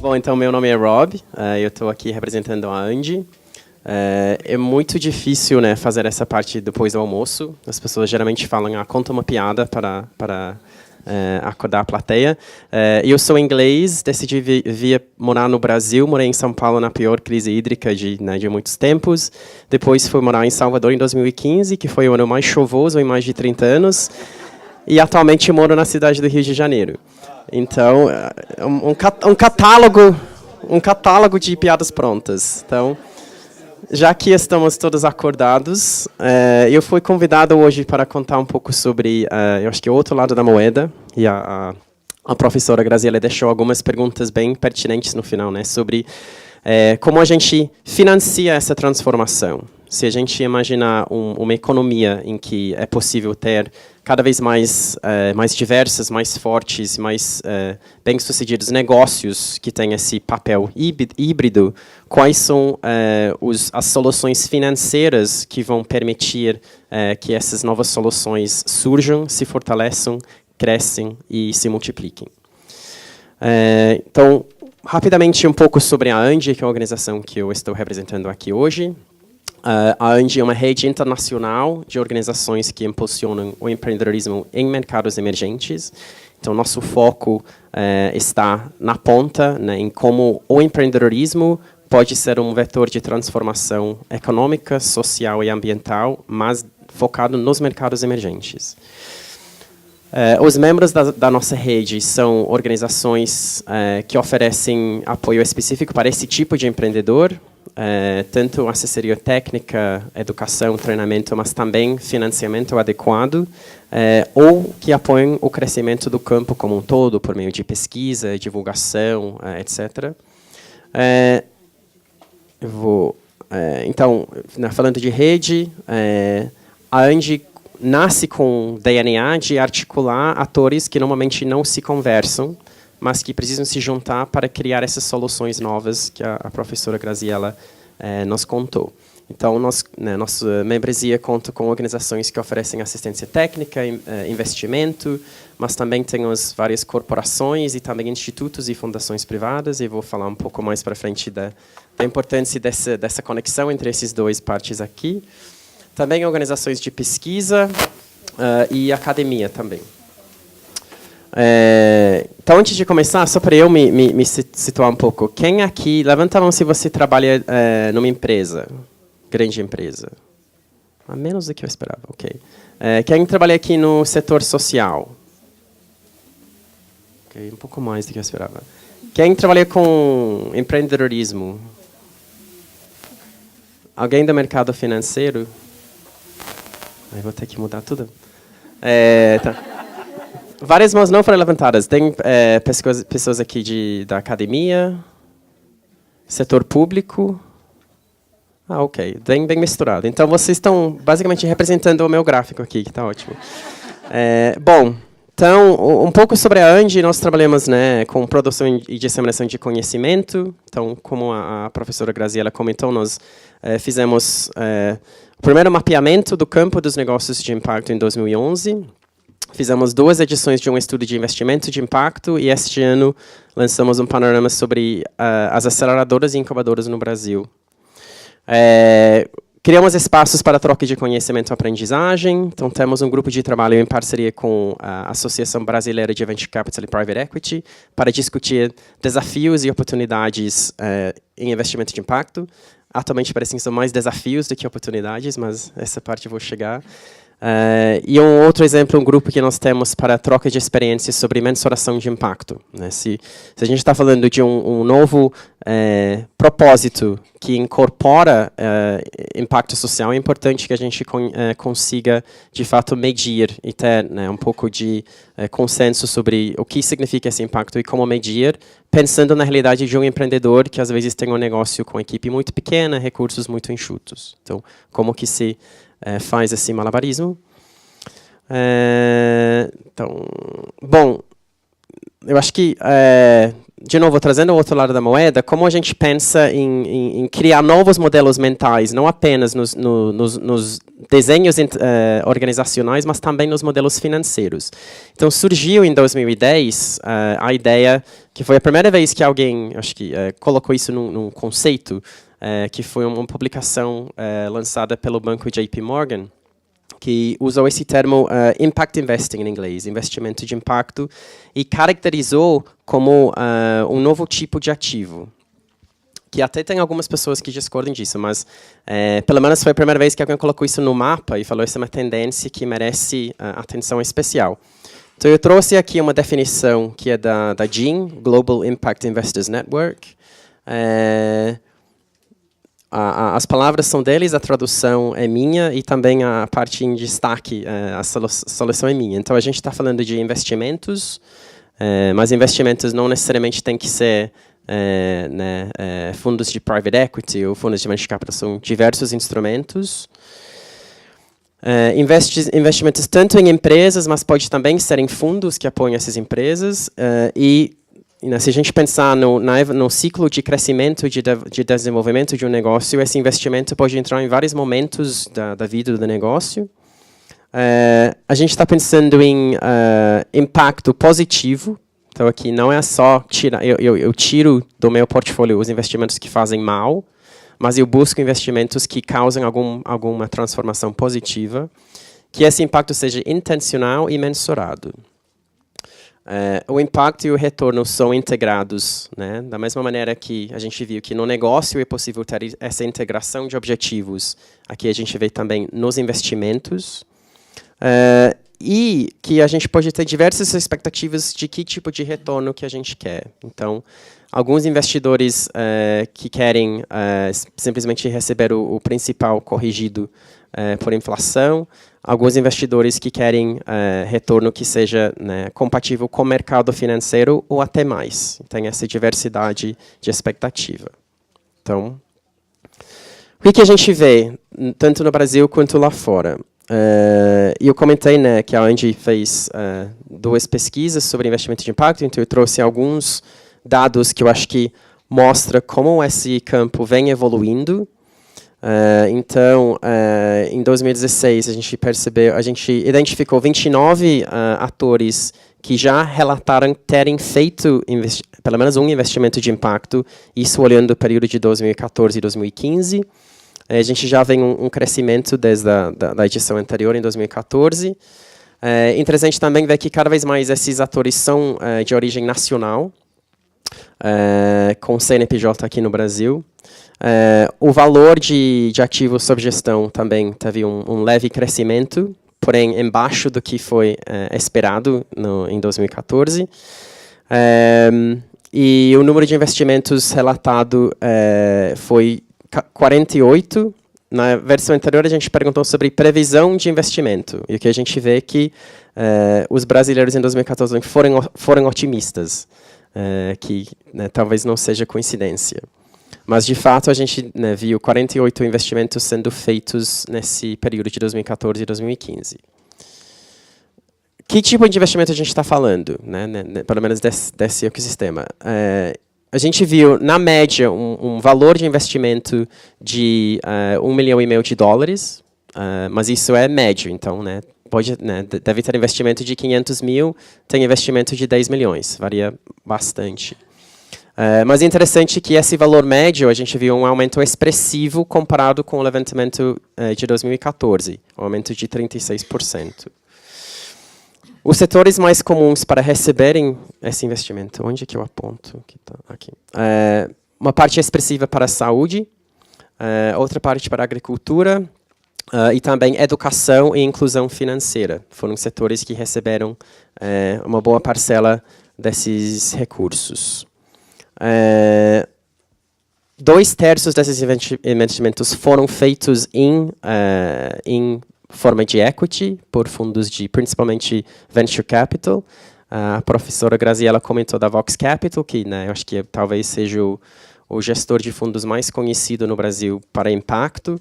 Bom, então meu nome é Rob, eu estou aqui representando a Andi. É muito difícil, né, fazer essa parte depois do almoço. As pessoas geralmente falam, conta uma piada para acordar a plateia. Eu sou inglês, decidi vir morar no Brasil, morei em São Paulo na pior crise hídrica de muitos tempos. Depois fui morar em Salvador em 2015, que foi o ano mais chuvoso em mais de 30 anos. E atualmente moro na cidade do Rio de Janeiro. Então, um catálogo de piadas prontas. Então, já que estamos todos acordados, eu fui convidado hoje para contar um pouco sobre, eu acho que o outro lado da moeda, e a professora Graziella deixou algumas perguntas bem pertinentes no final, né, sobre como a gente financia essa transformação. Se a gente imaginar uma economia em que é possível ter cada vez mais diversas, mais fortes, mais bem-sucedidos negócios que têm esse papel híbrido, quais são as soluções financeiras que vão permitir que essas novas soluções surjam, se fortaleçam, crescem e se multipliquem. Então, rapidamente um pouco sobre a Andi, que é a organização que eu estou representando aqui hoje. A Andi é uma rede internacional de organizações que impulsionam o empreendedorismo em mercados emergentes. Então, nosso foco está na ponta, né, em como o empreendedorismo pode ser um vetor de transformação econômica, social e ambiental, mas focado nos mercados emergentes. Os membros da nossa rede são organizações que oferecem apoio específico para esse tipo de empreendedor, tanto assessoria técnica, educação, treinamento, mas também financiamento adequado, ou que apoiam o crescimento do campo como um todo, por meio de pesquisa, divulgação, etc. Então, falando de rede, a Andi nasce com DNA de articular atores que normalmente não se conversam, mas que precisam se juntar para criar essas soluções novas que a professora Graziella nos contou. Então, nossa membresia conta com organizações que oferecem assistência técnica, investimento, mas também temos várias corporações e também institutos e fundações privadas, e vou falar um pouco mais para frente da importância dessa conexão entre essas duas partes aqui. Também organizações de pesquisa e academia também. Então, antes de começar, só para eu me situar um pouco, quem aqui, levanta a mão se você trabalha numa empresa, grande empresa. A menos do que eu esperava, ok. Quem trabalha aqui no setor social? Ok, um pouco mais do que eu esperava. Quem trabalha com empreendedorismo? Alguém do mercado financeiro? Vou ter que mudar tudo. Tá. Várias mãos não foram levantadas. Tem pessoas aqui da academia, setor público. Ok. Bem misturado. Então, vocês estão basicamente representando o meu gráfico aqui, que está ótimo. Bom, então, um pouco sobre a Andi. Nós trabalhamos, né, com produção e disseminação de conhecimento. Então, como a professora Graziella comentou, nós fizemos o primeiro mapeamento do campo dos negócios de impacto em 2011. Fizemos 2 edições de um estudo de investimento de impacto e este ano lançamos um panorama sobre as aceleradoras e incubadoras no Brasil. Criamos espaços para troca de conhecimento e aprendizagem. Então, temos um grupo de trabalho em parceria com a Associação Brasileira de Venture Capital e Private Equity para discutir desafios e oportunidades em investimento de impacto. Atualmente, parecem que são mais desafios do que oportunidades, mas essa parte eu vou chegar. E um outro exemplo, um grupo que nós temos para troca de experiências sobre mensuração de impacto. Né? Se a gente está falando de um novo propósito que incorpora impacto social, é importante que a gente consiga, de fato, medir e ter, né, um pouco de consenso sobre o que significa esse impacto e como medir, pensando na realidade de um empreendedor que, às vezes, tem um negócio com equipe muito pequena, recursos muito enxutos. Então, como que se faz esse malabarismo. Então, bom, eu acho que de novo, trazendo o outro lado da moeda, como a gente pensa em criar novos modelos mentais, não apenas nos desenhos organizacionais, mas também nos modelos financeiros. Então, surgiu em 2010 a ideia, que foi a primeira vez que alguém, acho que, colocou isso num conceito, que foi uma publicação lançada pelo banco JP Morgan, que usou esse termo impact investing em inglês, investimento de impacto, e caracterizou como um novo tipo de ativo. Que até tem algumas pessoas que discordam disso, mas pelo menos foi a primeira vez que alguém colocou isso no mapa e falou que essa é uma tendência que merece atenção especial. Então eu trouxe aqui uma definição que é da GIIN, Global Impact Investors Network. As palavras são deles, a tradução é minha e também a parte em destaque, a solução é minha. Então, a gente está falando de investimentos, mas investimentos não necessariamente tem que ser fundos de private equity ou fundos de venture capital, são diversos instrumentos. Investimentos tanto em empresas, mas pode também ser em fundos que apoiam essas empresas, se a gente pensar no ciclo de crescimento e de desenvolvimento de um negócio, esse investimento pode entrar em vários momentos da vida do negócio. A gente está pensando em impacto positivo. Então, aqui não é só eu tiro do meu portfólio os investimentos que fazem mal, mas eu busco investimentos que causam alguma transformação positiva, que esse impacto seja intencional e mensurado. O impacto e o retorno são integrados, né? Da mesma maneira que a gente viu que no negócio é possível ter essa integração de objetivos, aqui a gente vê também nos investimentos, e que a gente pode ter diversas expectativas de que tipo de retorno que a gente quer. Então, alguns investidores que querem simplesmente receber o principal corrigido por inflação, alguns investidores que querem retorno que seja compatível com o mercado financeiro ou até mais. Tem essa diversidade de expectativa. Então, o que a gente vê, tanto no Brasil quanto lá fora? Eu comentei que a Andy fez 2 pesquisas sobre investimento de impacto, então eu trouxe alguns dados que eu acho que mostram como esse campo vem evoluindo. Então, em 2016, a gente identificou 29 atores que já relataram terem feito pelo menos um investimento de impacto, isso olhando o período de 2014 e 2015. A gente já vê um crescimento desde a edição anterior, em 2014. Interessante também ver que cada vez mais esses atores são de origem nacional, com CNPJ aqui no Brasil. O valor de ativos sob gestão também teve um leve crescimento, porém embaixo do que foi esperado em 2014. E o número de investimentos relatado foi 48. Na versão anterior, a gente perguntou sobre previsão de investimento. E o que a gente vê é que os brasileiros em 2014 foram otimistas, que talvez não seja coincidência. Mas, de fato, a gente viu 48 investimentos sendo feitos nesse período de 2014 e 2015. Que tipo de investimento a gente está falando, pelo menos desse ecossistema? A gente viu, na média, um valor de investimento de $1,5 milhão, mas isso é médio, então, deve ter investimento de 500 mil, tem investimento de 10 milhões, varia bastante. Mas é interessante que esse valor médio, a gente viu um aumento expressivo comparado com o levantamento de 2014, um aumento de 36%. Os setores mais comuns para receberem esse investimento, onde que eu aponto? Aqui. Uma parte expressiva para a saúde, outra parte para a agricultura, e também educação e inclusão financeira. Foram setores que receberam uma boa parcela desses recursos. 2/3 desses investimentos foram feitos em forma de equity, por fundos de, principalmente, venture capital. A professora Graziella comentou da Vox Capital, que eu acho que talvez seja o gestor de fundos mais conhecido no Brasil para impacto.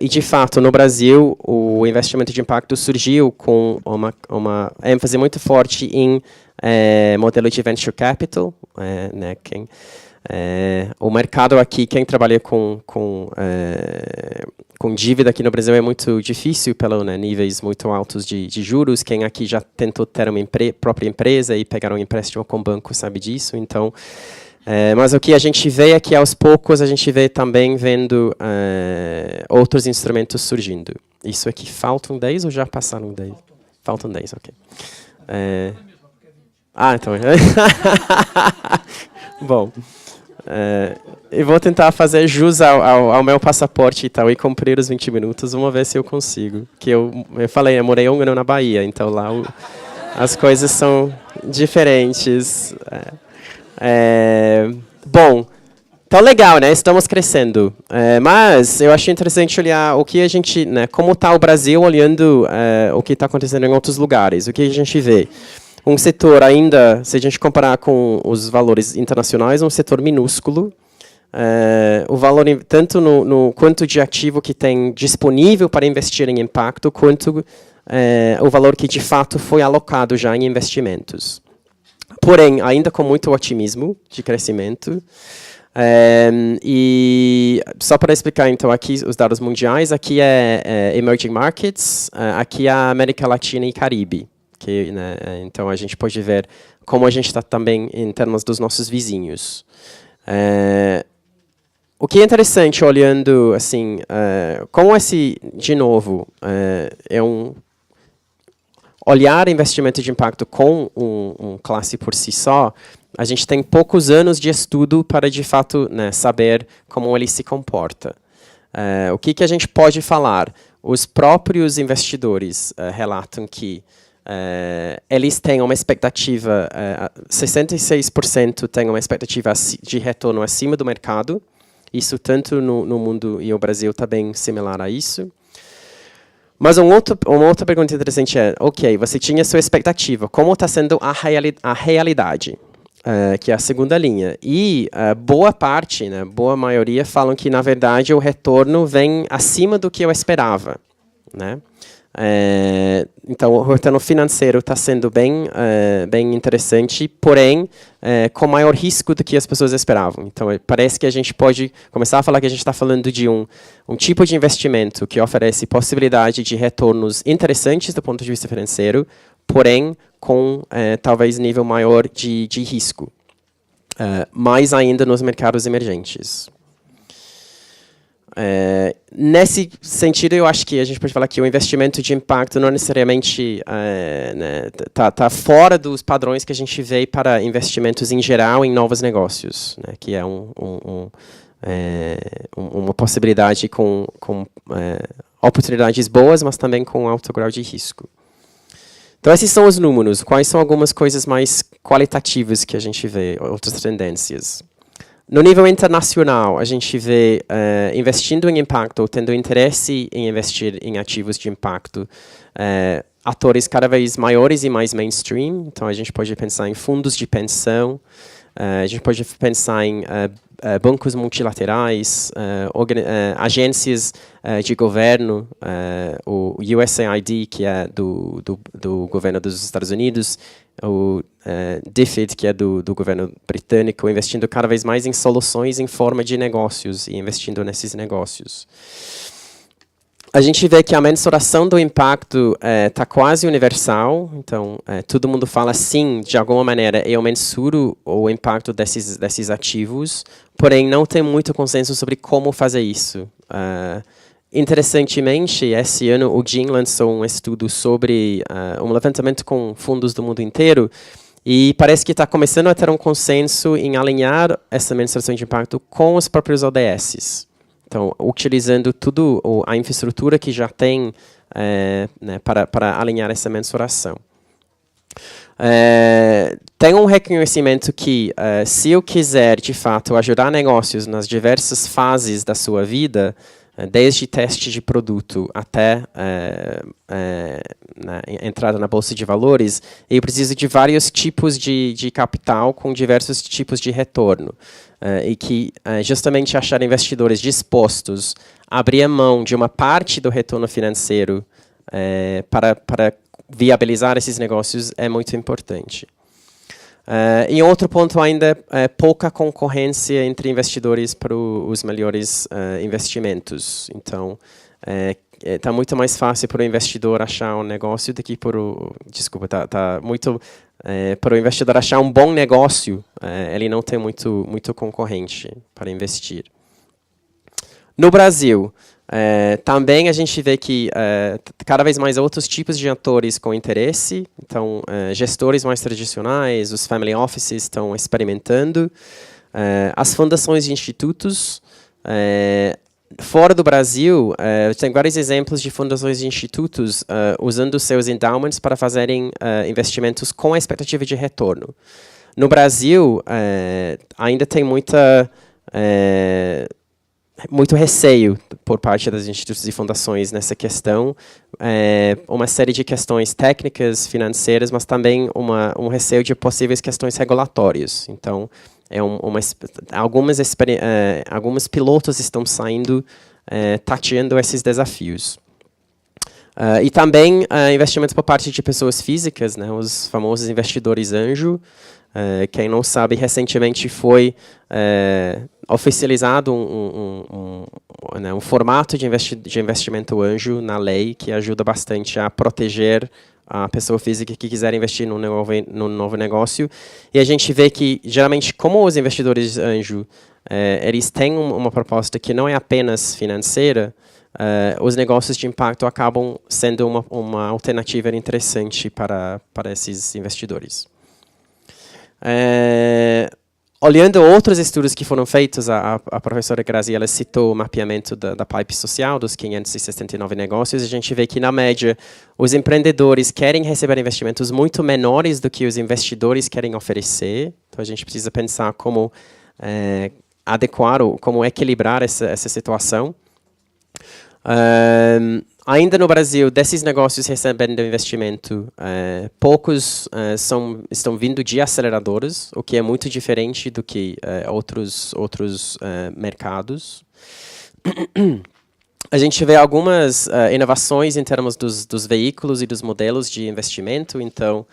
E, de fato, no Brasil, o investimento de impacto surgiu com uma ênfase muito forte em modelo de venture capital, né, o mercado aqui, quem trabalha com dívida aqui no Brasil é muito difícil, pelos níveis muito altos de juros. Quem aqui já tentou ter uma própria empresa e pegar um empréstimo com o banco sabe disso. Então, mas o que a gente vê é que, aos poucos, a gente vê também vendo outros instrumentos surgindo. Isso aqui, faltam 10 ou já passaram 10? Faltam 10, ok. Então... Bom... eu vou tentar fazer jus ao meu passaporte e tal, e cumprir os 20 minutos. Vamos ver se eu consigo. Que eu falei, eu morei 1 ano na Bahia, então lá as coisas são diferentes. Bom, então legal, né? Estamos crescendo. Mas eu achei interessante olhar o que a gente, né? Como está o Brasil olhando o que está acontecendo em outros lugares. O que a gente vê? Um setor ainda, se a gente comparar com os valores internacionais, um setor minúsculo. O valor, tanto no quanto de ativo que tem disponível para investir em impacto, quanto o valor que, de fato, foi alocado já em investimentos. Porém, ainda com muito otimismo de crescimento. E só para explicar, então, aqui os dados mundiais, aqui é Emerging Markets, aqui é a América Latina e Caribe. Né, então, a gente pode ver como a gente está também em termos dos nossos vizinhos. O que é interessante, olhando, assim, como de novo, olhar investimento de impacto com um classe por si só, a gente tem poucos anos de estudo para, de fato, né, saber como ele se comporta. O que a gente pode falar? Os próprios investidores relatam que eles têm uma expectativa, 66% têm uma expectativa de retorno acima do mercado. Isso tanto no mundo e o Brasil está bem similar a isso. Mas uma outra pergunta interessante é, ok, você tinha sua expectativa, como está sendo a realidade? Que é a segunda linha. E boa parte, né, boa maioria, falam que, na verdade, o retorno vem acima do que eu esperava. Né? Então, o retorno financeiro está sendo bem interessante, porém, com maior risco do que as pessoas esperavam. Então, parece que a gente pode começar a falar que a gente está falando de um tipo de investimento que oferece possibilidade de retornos interessantes do ponto de vista financeiro, porém, com talvez nível maior de risco. Mais ainda nos mercados emergentes. Nesse sentido, eu acho que a gente pode falar que o investimento de impacto não necessariamente tá fora dos padrões que a gente vê para investimentos em geral em novos negócios, né, que é uma possibilidade com oportunidades boas, mas também com alto grau de risco. Então, esses são os números. Quais são algumas coisas mais qualitativas que a gente vê, outras tendências? No nível internacional, a gente vê investindo em impacto, ou tendo interesse em investir em ativos de impacto, atores cada vez maiores e mais mainstream. Então, a gente pode pensar em fundos de pensão, a gente pode pensar em bancos multilaterais, agências de governo, o USAID, que é do governo dos Estados Unidos, o DFID, que é do governo britânico, investindo cada vez mais em soluções em forma de negócios e investindo nesses negócios. A gente vê que a mensuração do impacto está quase universal. Então, todo mundo fala, sim, de alguma maneira, eu mensuro o impacto desses ativos, porém, não tem muito consenso sobre como fazer isso. Interessantemente, esse ano, o GIN lançou um estudo sobre um levantamento com fundos do mundo inteiro, e parece que está começando a ter um consenso em alinhar essa mensuração de impacto com os próprios ODS. Então, utilizando tudo a infraestrutura que já tem né, para alinhar essa mensuração. Tem um reconhecimento que, se eu quiser, de fato, ajudar negócios nas diversas fases da sua vida, desde teste de produto até entrada na Bolsa de Valores, eu preciso de vários tipos de capital com diversos tipos de retorno. E que justamente achar investidores dispostos a abrir a mão de uma parte do retorno financeiro para viabilizar esses negócios é muito importante. E outro ponto ainda é pouca concorrência entre investidores para os melhores investimentos. Então, está muito mais fácil para o investidor achar um negócio do que para o... Desculpa, tá muito... para o investidor achar um bom negócio, ele não tem muito concorrente para investir. No Brasil, também a gente vê que cada vez mais outros tipos de atores com interesse. Então, gestores mais tradicionais, os family offices estão experimentando. As fundações de institutos. Fora do Brasil, tem vários exemplos de fundações de institutos usando seus endowments para fazerem investimentos com a expectativa de retorno. No Brasil, ainda tem muito receio por parte das institutos e fundações nessa questão, uma série de questões técnicas, financeiras, mas também um receio de possíveis questões regulatórias. Então, alguns pilotos estão saindo, tateando esses desafios. E também investimentos por parte de pessoas físicas, né, os famosos investidores anjo. Quem não sabe, recentemente foi oficializado um formato de investimento anjo na lei que ajuda bastante a proteger a pessoa física que quiser investir num novo negócio. E a gente vê que, geralmente, como os investidores anjo, eles têm uma proposta que não é apenas financeira, os negócios de impacto acabam sendo uma alternativa interessante para esses investidores. Olhando outros estudos que foram feitos, a professora Graziella citou o mapeamento da pipe social, dos 569 negócios, e a gente vê que, na média, os empreendedores querem receber investimentos muito menores do que os investidores querem oferecer. Então, a gente precisa pensar como adequar, como equilibrar essa situação. Ainda no Brasil, desses negócios recebendo investimento, poucos estão vindo de aceleradoras, o que é muito diferente do que outros mercados. A gente vê algumas inovações em termos dos veículos e dos modelos de investimento. Então,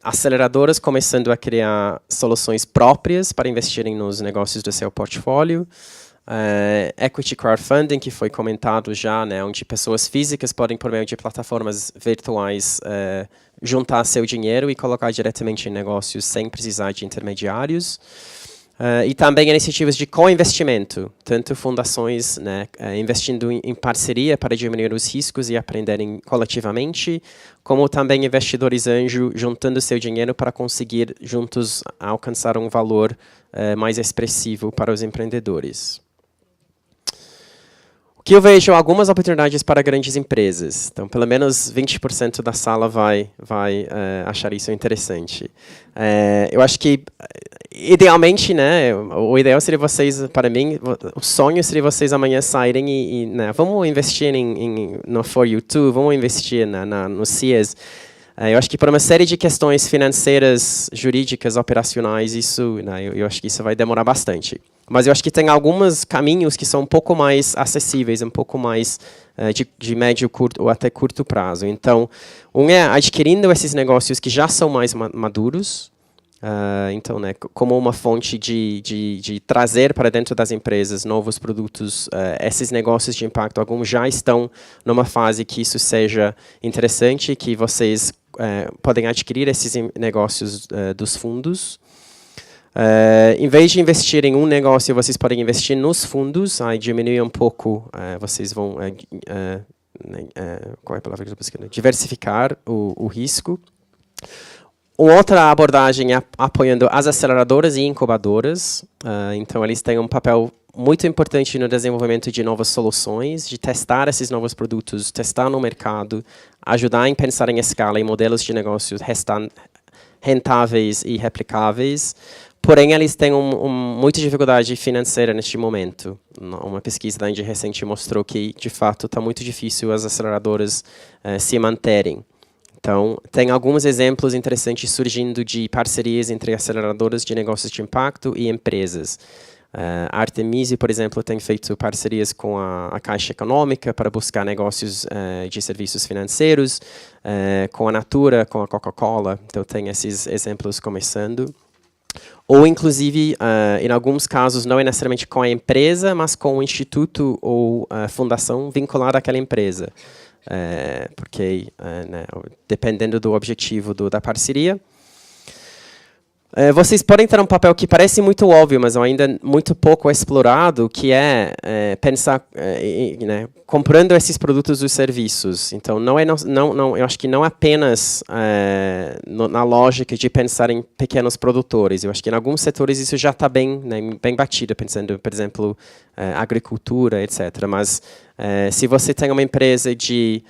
aceleradoras começando a criar soluções próprias para investirem nos negócios do seu portfólio. Equity crowdfunding, que foi comentado já, né, onde pessoas físicas podem, por meio de plataformas virtuais, juntar seu dinheiro e colocar diretamente em negócios sem precisar de intermediários. E também iniciativas de co-investimento, tanto fundações, né, investindo em parceria para diminuir os riscos e aprenderem coletivamente, como também investidores anjo juntando seu dinheiro para conseguir juntos alcançar um valor mais expressivo para os empreendedores. O que eu vejo algumas oportunidades para grandes empresas. Então, pelo menos 20% da sala vai achar isso interessante. Eu acho que, idealmente, né, o ideal seria vocês, para mim, o sonho seria vocês amanhã saírem né, vamos investir no For You Too, vamos investir no CIES. Eu acho que por uma série de questões financeiras, jurídicas, operacionais, né, eu acho que isso vai demorar bastante. Mas eu acho que tem alguns caminhos que são um pouco mais acessíveis, um pouco mais de médio, curto ou até curto prazo. Então, é adquirindo esses negócios que já são mais maduros, então, né, como uma fonte de trazer para dentro das empresas novos produtos. Esses negócios de impacto, alguns já estão numa fase que isso seja interessante, que vocês podem adquirir esses negócios dos fundos. Em vez de investir em um negócio, vocês podem investir nos fundos, aí diminuir um pouco, vocês vão qual é a palavra que eu estou buscando? Diversificar o risco. Uma outra abordagem é apoiando as aceleradoras e incubadoras. Então, eles têm um papel muito importante no desenvolvimento de novas soluções, de testar esses novos produtos, testar no mercado, ajudar em pensar em escala em modelos de negócios rentáveis e replicáveis. Porém, eles têm muita dificuldade financeira neste momento. Uma pesquisa da Índia recente mostrou que, de fato, está muito difícil as aceleradoras se manterem. Então, tem alguns exemplos interessantes surgindo de parcerias entre aceleradoras de negócios de impacto e empresas. A Artemisi, por exemplo, tem feito parcerias com a Caixa Econômica para buscar negócios de serviços financeiros, com a Natura, com a Coca-Cola. Então, tem esses exemplos começando. Ou, inclusive, em alguns casos, não é necessariamente com a empresa, mas com o instituto ou a fundação vinculada àquela empresa. Porque, né, dependendo do objetivo da parceria, vocês podem ter um papel que parece muito óbvio, mas ainda muito pouco explorado, que é pensar, né, comprando esses produtos e serviços. Então, eu acho que não apenas na lógica de pensar em pequenos produtores. Eu acho que em alguns setores isso já está bem, né, bem batido, pensando, por exemplo, agricultura, etc. Mas se você tem uma empresa de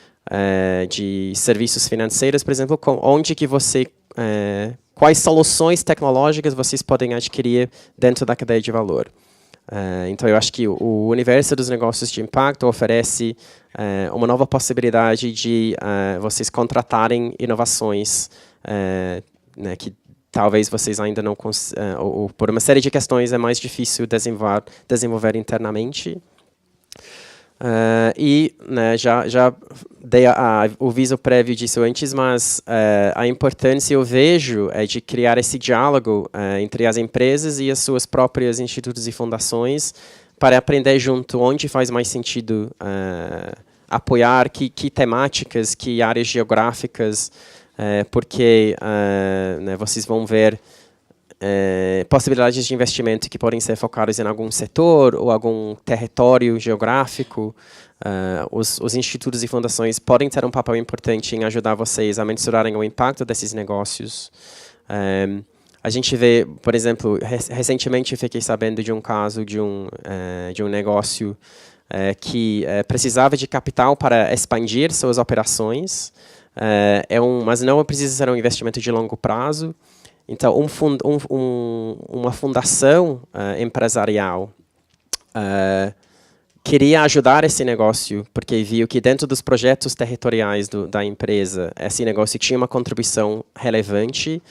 serviços financeiros, por exemplo, onde que você quais soluções tecnológicas vocês podem adquirir dentro da cadeia de valor. Então, eu acho que o universo dos negócios de impacto oferece uma nova possibilidade de vocês contratarem inovações né, que talvez vocês ainda não ou por uma série de questões é mais difícil desenvolver internamente. Né, já dei o viso prévio disso antes, mas a importância eu vejo é de criar esse diálogo entre as empresas e as suas próprias institutos e fundações para aprender junto onde faz mais sentido apoiar, que temáticas, que áreas geográficas, porque né, vocês vão ver possibilidades de investimento que podem ser focadas em algum setor ou algum território geográfico. Os institutos e fundações podem ter um papel importante em ajudar vocês a mensurarem o impacto desses negócios. A gente vê, por exemplo, recentemente fiquei sabendo de um caso de um negócio que precisava de capital para expandir suas operações, mas não precisa ser um investimento de longo prazo. Então, uma fundação empresarial queria ajudar esse negócio, porque viu que dentro dos projetos territoriais da empresa, esse negócio tinha uma contribuição relevante,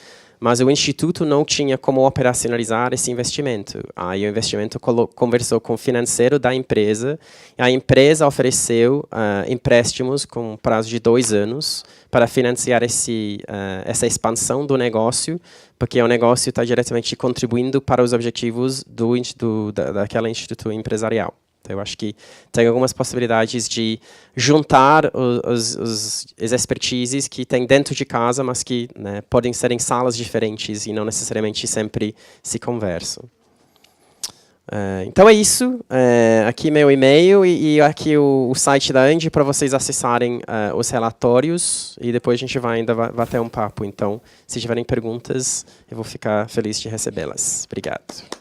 mas o Instituto não tinha como operacionalizar esse investimento. Aí o investimento conversou com o financeiro da empresa, e a empresa ofereceu empréstimos com prazo de 2 anos para financiar essa expansão do negócio, porque o negócio está diretamente contribuindo para os objetivos daquela instituto empresarial. Então, eu acho que tem algumas possibilidades de juntar os expertises que tem dentro de casa, mas que, né, podem ser em salas diferentes e não necessariamente sempre se conversam. Então é isso. Aqui meu e-mail e aqui o site da Andi para vocês acessarem os relatórios e depois a gente vai ainda bater um papo. Então, se tiverem perguntas, eu vou ficar feliz de recebê-las. Obrigado.